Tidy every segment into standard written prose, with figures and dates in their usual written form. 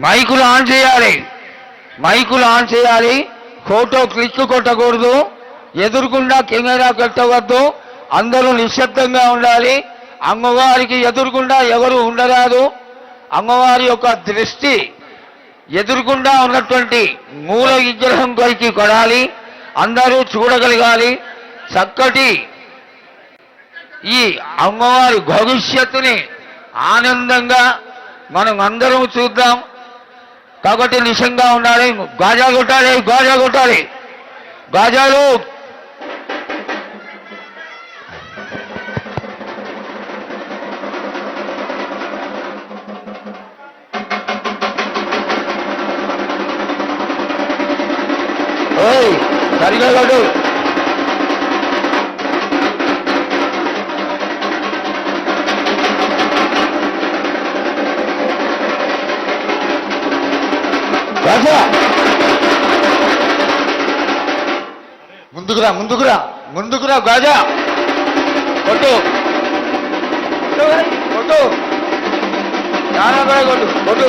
మైకులు ఆన్ చేయాలి, మైకులు ఆన్ చేయాలి. ఫోటో క్లిక్ కొట్టకూడదు, ఎదురుకుండా కెమెరా పెట్టవద్దు, అందరూ నిశ్శబ్దంగా ఉండాలి. అమ్మవారికి ఎదురుకుండా ఎవరు ఉండరాదు. అమ్మవారి యొక్క దృష్టి ఎదురుకుండా ఉన్నటువంటి మూల విగ్రహం పైకి కొడాలి, అందరూ చూడగలగాలి. చక్కటి ఈ అమ్మవారి భవిష్యత్తుని ఆనందంగా మనం అందరం చూద్దాం. కాబట్టి నిశంగా ఉండాలి. గాజా కొట్టాలి, గాజా కొట్టాలి, గాజాలు. ఓయ్ సరిగా కొట్టు. ముందుకురా, ముందుకురా, ముందుకురా. గాజా కొట్టు, కొట్టు, చాలా కూడా కొట్టు, కొట్టు.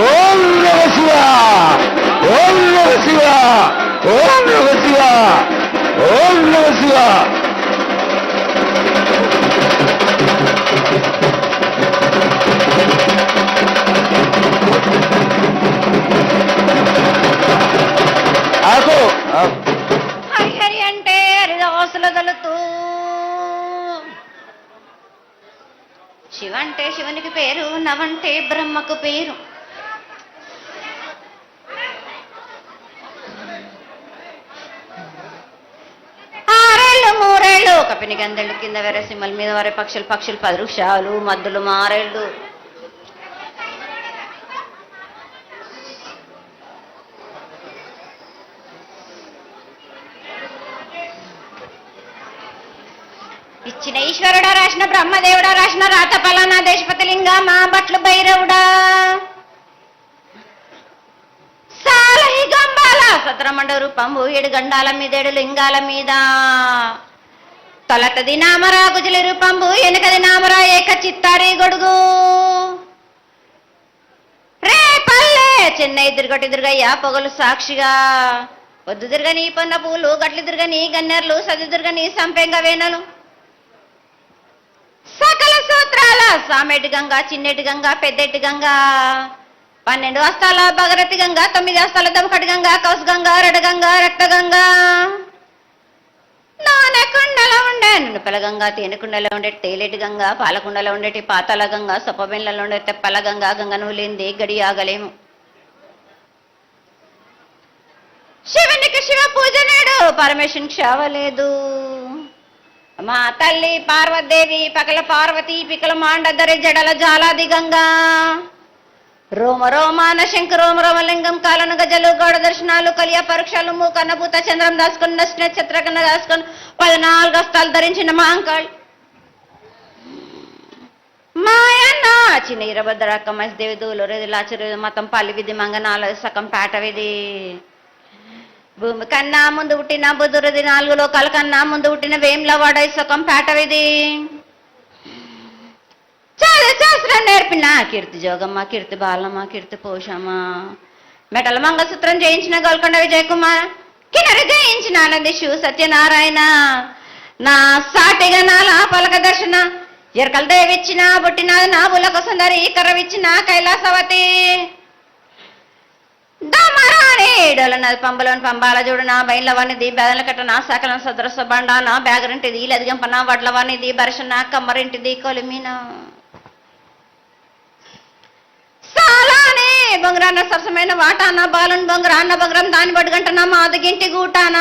ఓం నమ శివ, ఓం నమ శివ, ఓం నమ శివ, ఓం నమ శివ. హరిహరి అంటే హరిదాసుల దళుతూ, శివ అంటే శివునికి పేరు, నవంటే బ్రహ్మకు పేరు. కపిని గందెళ్ళు కింద వేరే సింహల మీద వరే పక్షులు, పక్షులు 10 వృక్షాలు మద్దులు మారేళ్ళు. ఇచ్చిన ఈశ్వరుడా, రాసిన బ్రహ్మదేవుడా, రాసిన రాత పలానా దేశపతి లింగా, మా బట్లు భైరవుడా, సాలహి గంబాల సత్రమండ రూపంబు 7 గండాల మీద 7 లింగాల మీద. తొలతది నామరా గుజలి రూపంబు, వెనుకది నామరా ఏక చిత్తారి గొడుగు. రే పల్లె చెన్నై దుర్గటి దుర్గయ్య పొగలు సాక్షిగా, పొద్దు దుర్గని పొన్న పూలు, గట్లు దుర్గని గన్నెర్లు, సది దుర్గని సంపెంగ వేనలు. సకల సూత్రాల సామెటి గంగా, చిన్నెటి గంగా, పెద్దెటి గంగా, 12 హస్తాల భగరతి గంగా, 9 హస్తాల దమకటి గంగా, కౌసు గంగా, రెడ గంగా, రక్త గంగా. నానకుండలో ఉండే నునుపల గంగా, తేనెకుండలో ఉండే తేలేటి గంగా, పాలకుండలో ఉండేటి పాతాల గంగా, సొప్పబెండ్లలో ఉండే తెప్పల గంగా. గంగ నువ్వు లేనిదే గడి ఆగలేము. శివునికి శివ పూజ నేడు, పరమేశ్వరునికి శావలేదు. మా తల్లి పార్వదేవి పకల పార్వతి, పికల మాండదరి జడల జాలాది గంగా. రోమ రోమాన శంకు రోమ రోమలింగం, కాలను గజలు, గౌడ దర్శనాలు, కలియ పరీక్షలు, మూకన్న భూత చంద్రం దాసుకుని, నక్షత్ర కన్నా దాసుకొని, 14 హస్తాలు ధరించిన మాంకాళి మాయన్న. చిన్న ఇరభద్రక్క మసిదేవి, దూలూరేది, లాచరేది, మతం పల్లి విధి, మంగనాల సకం పేట విధి. భూమి కన్నా ముందు పుట్టిన బుధురది, 4 లోకాల కన్నా ముందు పుట్టిన వేములవాడ సకం పేట విధి. చాలా శాస్త్రం నేర్పిన కీర్తి జోగమ్మ, కీర్తి బాలమ్మ, కీర్తి పోషమ్మ. మెటల మంగళసూత్రం జయించిన గోల్కొండ విజయ్ కుమార్, కిన్నెర జయించిన ఆనందిషు సత్యనారాయణ. నా సాటిగా నాల పలక దర్శన, ఎరకల దేవిచ్చిన బుట్టిన నా బులక సుందరి, కర్రవిచ్చిన కైలాసవతి. దమరాణి డోలనది పంబలోని పంబాల చూడు, నా బయలవనిది బేదల కట్ట, నా సకలం సదరస బండ, నా బ్యాగరింటిది లదిగంపన, వడ్లవనిది బరసన, కమ్మరింటిది కొలిమిన. సాలానే బొంగరాన్న సరసమైన వాటాన, బాలుని బొంగరాన్న బొంగరం దాని బడుగంటన, మాదగింటి గూటాన.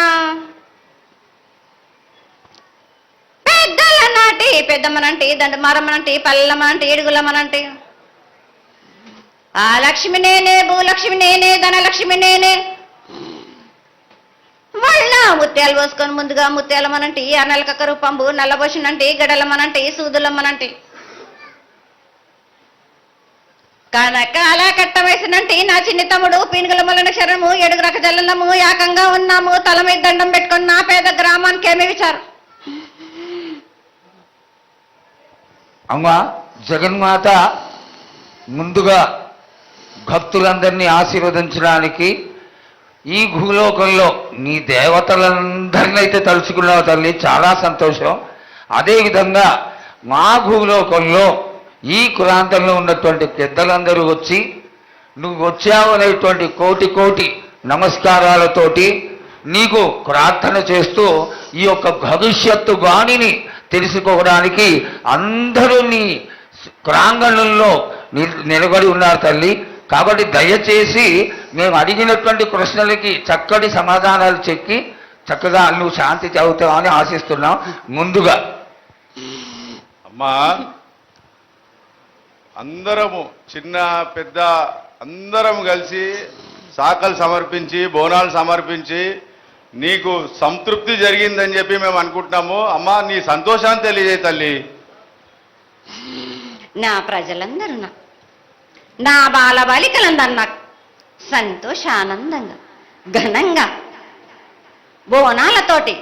పెద్దల నాటి పెద్దమ్మనంటి, దండు మారమ్మనంటి, పల్లెమ్మనంటి, ఏడుగులమ్మనంటి. ఆ లక్ష్మి నేనే, భూలక్ష్మి నేనే, ధనలక్ష్మి నేనే. వాళ్ళ ముత్యాలు పోసుకొని ముందుగా ముత్యాలమ్మనంటి, ఆ నెలకక్క రూపంబు నల్లబోసినంటి, గడలమ్మనంటి, సూదులమ్మనంటి. కనకాల కట్ట వేసినంటి నా చిన్ని తమ్ముడు పీనుగల మొలన శరణము 7 రక జల్లము ఏకంగా ఉన్నాము తల మీద దండం పెట్టుకుని నా పేద గ్రామానికి ఏమి విచారం. అమ్మా జగన్మాత ముందుగా భక్తులందరినీ ఆశీర్వదించడానికి ఈ భూలోకంలో నీ దేవతలందరినీ అయితే తలుచుకున్నావు తల్లి, చాలా సంతోషం. అదేవిధంగా మా భూలోకంలో ఈ కులాంతంలో ఉన్నటువంటి పెద్దలందరూ వచ్చి నువ్వు వచ్చావు అనేటువంటి కోటి కోటి నమస్కారాలతోటి నీకు ప్రార్థన చేస్తూ ఈ యొక్క భవిష్యత్తు వాణిని తెలుసుకోవడానికి అందరూ నీ ప్రాంగణంలో నిలబడి ఉన్నారు తల్లి. కాబట్టి దయచేసి మేము అడిగినటువంటి ప్రశ్నలకి చక్కటి సమాధానాలు చెప్పి చక్కగా నువ్వు శాంతి చదువుతావని ఆశిస్తున్నాం. ముందుగా అమ్మా, అందరము చిన్న పెద్ద అందరం కలిసి శాఖలు సమర్పించి బోనాలు సమర్పించి నీకు సంతృప్తి జరిగిందని చెప్పి మేము అనుకుంటున్నాము. అమ్మా, నీ సంతోషాన్ని తెలియజేయ తల్లి. నా ప్రజలందరూ నా బాల బాలికలందరూ నాకు సంతోషానందంగా ఘనంగా బోనాలతోటి